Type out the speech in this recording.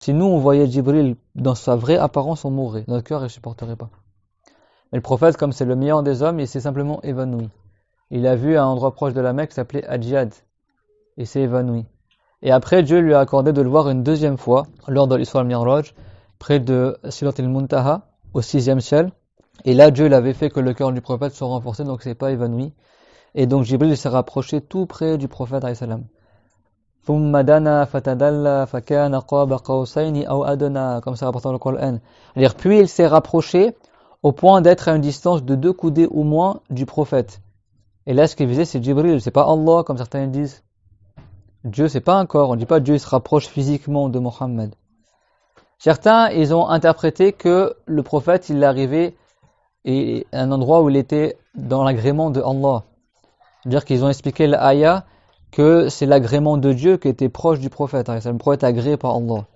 Si nous, on voyait Jibril dans sa vraie apparence, on mourrait. Notre cœur ne supporterait pas. Mais le prophète, comme c'est le meilleur des hommes, il s'est simplement évanoui. Il a vu à un endroit proche de la Mecque qui s'appelait Adjiyad. Et s'est évanoui. Et après, Dieu lui a accordé de le voir une deuxième fois, lors de l'Isra al-Mi'raj, près de Silat al-Muntaha, au 6e ciel. Et là, Dieu l'avait fait que le cœur du prophète soit renforcé, donc il s'est pas évanoui. Et donc Jibril s'est rapproché tout près du prophète alayhi salam. ثم دنا فتدلى فكان قاب قوسين أو أدنى, comme c'est rapporté dans le Coran. C'est-à-dire, puis il s'est rapproché au point d'être à une distance de 2 coudées ou moins du prophète. Et là, ce qu'il visait, c'est Jibril, c'est pas Allah, comme certains disent. Dieu, c'est pas un corps. On dit pas Dieu il se rapproche physiquement de Mohammed. Certains, ils ont interprété que le prophète, il est arrivé à un endroit où il était dans l'agrément de Allah. C'est-à-dire qu'ils ont expliqué l'ayah que c'est l'agrément de Dieu qui était proche du prophète. Le prophète agréé par Allah.